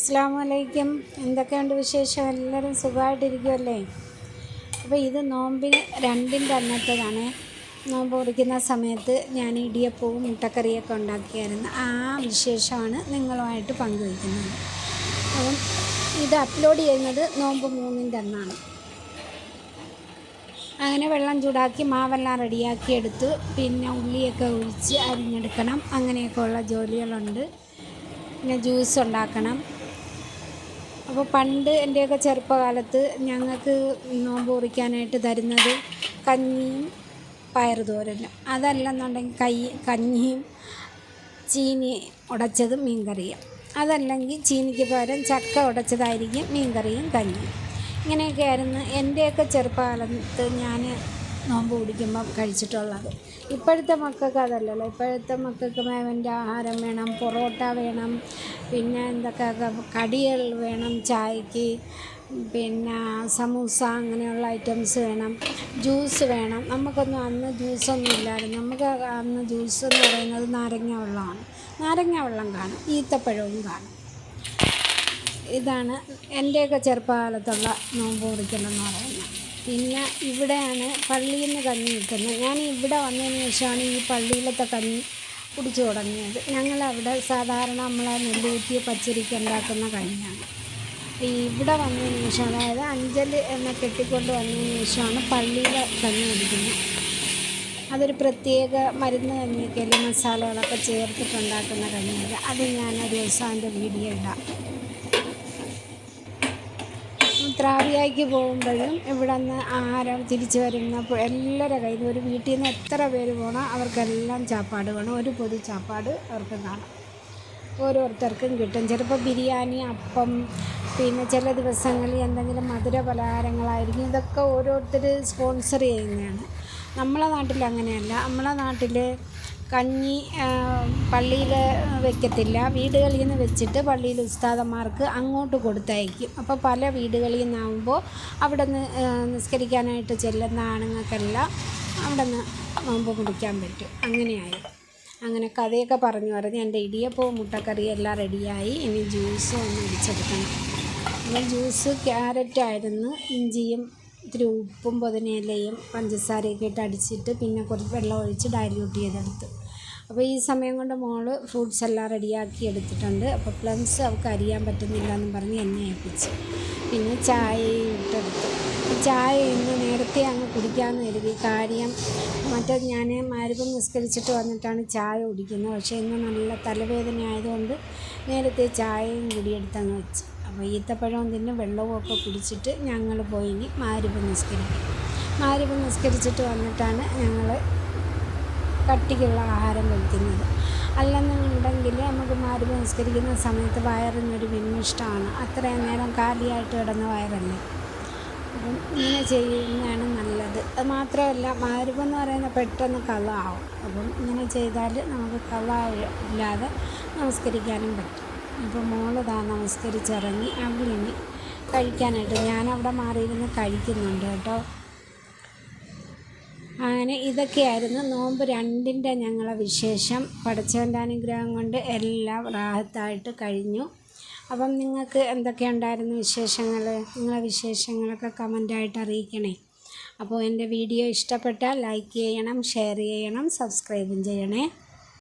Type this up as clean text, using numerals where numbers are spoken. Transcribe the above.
അസ്സലാമലൈക്കും. എന്തൊക്കെയുണ്ട് വിശേഷം? എല്ലാവരും സുഖമായിട്ടിരിക്കുമല്ലേ? അപ്പോൾ ഇത് നോമ്പിന് 2-ൻ്റെ അന്നത്തേതാണ്. നോമ്പ് മുറിക്കുന്ന സമയത്ത് ഞാൻ ഇടിയപ്പവും മുട്ടക്കറിയൊക്കെ ഉണ്ടാക്കിയായിരുന്നു. ആ വിശേഷമാണ് നിങ്ങളുമായിട്ട് പങ്കുവയ്ക്കുന്നത്. അപ്പം ഇത് അപ്ലോഡ് ചെയ്യുന്നത് നോമ്പ് 3-ൻ്റെ അന്നാണ്. അങ്ങനെ വെള്ളം ചൂടാക്കി മാവെല്ലാം റെഡിയാക്കി എടുത്ത് പിന്നെ ഉള്ളിയൊക്കെ ഒഴിച്ച് അരിഞ്ഞെടുക്കണം. അങ്ങനെയൊക്കെ ഉള്ള ജോലികളുണ്ട്. പിന്നെ ജ്യൂസ് ഉണ്ടാക്കണം. അപ്പോൾ പണ്ട് എൻ്റെയൊക്കെ ചെറുപ്പകാലത്ത് ഞങ്ങൾക്ക് നോമ്പ് മുറിക്കാനായിട്ട് തരുന്നത് കഞ്ഞിയും പയറുതോരനും, അതല്ലെന്നുണ്ടെങ്കിൽ കഞ്ഞിയും ചീനി ഉടച്ചതും മീൻകറിയും, അതല്ലെങ്കിൽ ചീനിക്ക് പകരം ചക്ക ഉടച്ചതായിരിക്കും മീൻകറിയും കഞ്ഞിയും. ഇങ്ങനെയൊക്കെയായിരുന്നു എൻ്റെയൊക്കെ ചെറുപ്പകാലത്ത് ഞാൻ നോമ്പ് പിടിക്കുമ്പം കഴിച്ചിട്ടുള്ളത്. ഇപ്പോഴത്തെ മക്കൾക്ക് അതല്ലല്ലോ. ഇപ്പോഴത്തെ മക്കൾക്ക് വേവൻ്റെ ആഹാരം വേണം, പൊറോട്ട വേണം, പിന്നെ എന്തൊക്കെ കടികൾ വേണം ചായക്ക്, പിന്നെ സമൂസ അങ്ങനെയുള്ള ഐറ്റംസ് വേണം, ജ്യൂസ് വേണം. നമുക്കൊന്നും അന്ന് ജ്യൂസൊന്നും ഇല്ലായിരുന്നു. നമുക്ക് അന്ന് ജ്യൂസ് എന്ന് പറയുന്നത് നാരങ്ങ വെള്ളമാണ്. നാരങ്ങ വെള്ളം കാണും, ഈത്തപ്പഴവും കാണും. ഇതാണ് എൻ്റെയൊക്കെ ചെറുപ്പകാലത്തുള്ള നോമ്പ് മുറിക്കലെന്ന് പറയുന്നത്. പിന്നെ ഇവിടെയാണ് പള്ളിയിൽ നിന്ന് കഞ്ഞി കിട്ടുന്നത്. ഞാൻ ഇവിടെ വന്നതിന് ശേഷമാണ് ഈ പള്ളിയിലത്തെ കഞ്ഞി കുടിച്ചു തുടങ്ങിയത്. ഞങ്ങളവിടെ സാധാരണ നമ്മളെ നെല്ലൂറ്റിയ പച്ചരിക്ക് ഉണ്ടാക്കുന്ന കഞ്ഞിയാണ്. ഇവിടെ വന്നതിന് ശേഷം, അതായത് അഞ്ചൽ എന്നെ കെട്ടിക്കൊണ്ട് വന്നതിന് ശേഷമാണ് പള്ളിയിലെ കഞ്ഞി കുടിക്കുന്നത്. അതൊരു പ്രത്യേക മരുന്ന് കഞ്ഞിയൊക്കെ മസാലകളൊക്കെ ചേർത്തിട്ടുണ്ടാക്കുന്ന കഞ്ഞിയല്ല. അത് ഞാനൊരു ദിവസം അതിൻ്റെ വീഡിയോ ഇടാം. ത്രാവിയായിക്ക് പോകുമ്പോഴും ഇവിടെ നിന്ന് ആഹാരം തിരിച്ച് വരുന്നപ്പോൾ എല്ലാവരുടെ കയ്യിൽ ഒരു വീട്ടിൽ നിന്ന് എത്ര പേര് പോകണം അവർക്കെല്ലാം ചാപ്പാട് വേണം. ഒരു പൊതി ചാപ്പാട് അവർക്ക് കാണും, ഓരോരുത്തർക്കും കിട്ടും. ചിലപ്പോൾ ബിരിയാണി, അപ്പം, പിന്നെ ചില ദിവസങ്ങളിൽ എന്തെങ്കിലും മധുര പലഹാരങ്ങളായിരിക്കും. ഇതൊക്കെ ഓരോരുത്തർ സ്പോൺസർ ചെയ്യുന്നതാണ്. നമ്മളെ നാട്ടിൽ അങ്ങനെയല്ല. നമ്മളെ നാട്ടിൽ കഞ്ഞി പള്ളിയിൽ വെക്കത്തില്ല. വീടുകളിൽ നിന്ന് വെച്ചിട്ട് പള്ളിയിൽ ഉസ്താദന്മാർക്ക് അങ്ങോട്ട് കൊടുത്തയക്കും. അപ്പോൾ പല വീടുകളിൽ നിന്നാകുമ്പോൾ അവിടെ നിന്ന് നിസ്കരിക്കാനായിട്ട് ചെല്ലുന്ന ആണുങ്ങൾക്കെല്ലാം അവിടെ നിന്ന് നോമ്പ് മുറിക്കാൻ പറ്റും. അങ്ങനെ കഥയൊക്കെ പറഞ്ഞ് എൻ്റെ ഇടിയപ്പവും മുട്ടക്കറിയും എല്ലാം റെഡിയായി. ഇനി ജ്യൂസ് ഒന്ന് അടിച്ചെടുക്കണം. അപ്പോൾ ജ്യൂസ് ക്യാരറ്റായിരുന്നു. ഇഞ്ചിയും ഇത്തിരി ഉപ്പും പുതിനയിലയും പഞ്ചസാരയൊക്കെ ഇട്ട് അടിച്ചിട്ട് പിന്നെ കുറച്ച് വെള്ളം ഒഴിച്ച് ഡൈല്യൂട്ട് ചെയ്തെടുത്ത്. അപ്പോൾ ഈ സമയം കൊണ്ട് മോള് ഫ്രൂട്ട്സ് എല്ലാം റെഡിയാക്കി എടുത്തിട്ടുണ്ട്. അപ്പോൾ പ്ലംസ് അവൾക്ക് അരിയാൻ പറ്റുന്നില്ല എന്നും പറഞ്ഞ് എന്നെ ഏൽപ്പിച്ചു. പിന്നെ ചായയും ഇട്ടെടുത്തു. ചായ ഇന്ന് നേരത്തെ അങ്ങ് കുടിക്കാമെന്ന് കരുതി. കാര്യം മറ്റേത് ഞാൻ മഗ്‌രിബ് നിസ്കരിച്ചിട്ട് വന്നിട്ടാണ് ചായ കുടിക്കുന്നത്. പക്ഷേ ഇന്ന് നല്ല തലവേദന ആയതുകൊണ്ട് നേരത്തെ ചായയും കുടിയെടുത്തങ്ങ് വെച്ച്. അപ്പോൾ ഈത്തപ്പഴവും തിന്ന് വെള്ളവും ഒക്കെ കുടിച്ചിട്ട് ഞങ്ങൾ പോയി ഇനി മഗ്‌രിബ് നിസ്കരിക്കും. മഗ്‌രിബ് നിസ്കരിച്ചിട്ട് വന്നിട്ടാണ് ഞങ്ങൾ കട്ടിക്കുള്ള ആഹാരം കഴിക്കുന്നത്. അല്ലെന്നുണ്ടെങ്കിൽ നമുക്ക് മഗ്‌രിബ് നിസ്കരിക്കുന്ന സമയത്ത് വയറിനൊരു വിമ്മിഷ്ടമാണ്. അത്രയും നേരം കാലിയായിട്ട് കിടന്ന വയറല്ലേ. അപ്പം ഇങ്ങനെ ചെയ്യുന്നതാണ് നല്ലത്. അത് മാത്രമല്ല മഗ്‌രിബ് എന്ന് പറയുന്നത് പെട്ടെന്ന് ഖളാ ആവും. അപ്പം ഇങ്ങനെ ചെയ്താൽ നമുക്ക് ഖളാ ഇല്ലാതെ നമസ്കരിക്കാനും പറ്റും. അപ്പോൾ മോള് നമസ്കരിച്ചിറങ്ങി. അവളിനി കഴിക്കാനായിട്ട് ഞാനവിടെ മാറിയിരുന്ന് കഴിക്കുന്നുണ്ട് കേട്ടോ. അങ്ങനെ ഇതൊക്കെയായിരുന്നു നോമ്പ് 2-ൻ്റെ ഞങ്ങളെ വിശേഷം. പടച്ചവൻ്റെ അനുഗ്രഹം കൊണ്ട് എല്ലാം റാഹത്തായിട്ട് കഴിഞ്ഞു. അപ്പം നിങ്ങൾക്ക് എന്തൊക്കെയുണ്ടായിരുന്നു വിശേഷങ്ങൾ? നിങ്ങളെ വിശേഷങ്ങളൊക്കെ കമൻ്റായിട്ട് അറിയിക്കണേ. അപ്പോൾ എൻ്റെ വീഡിയോ ഇഷ്ടപ്പെട്ടാൽ ലൈക്ക് ചെയ്യണം, ഷെയർ ചെയ്യണം, സബ്സ്ക്രൈബും ചെയ്യണേ.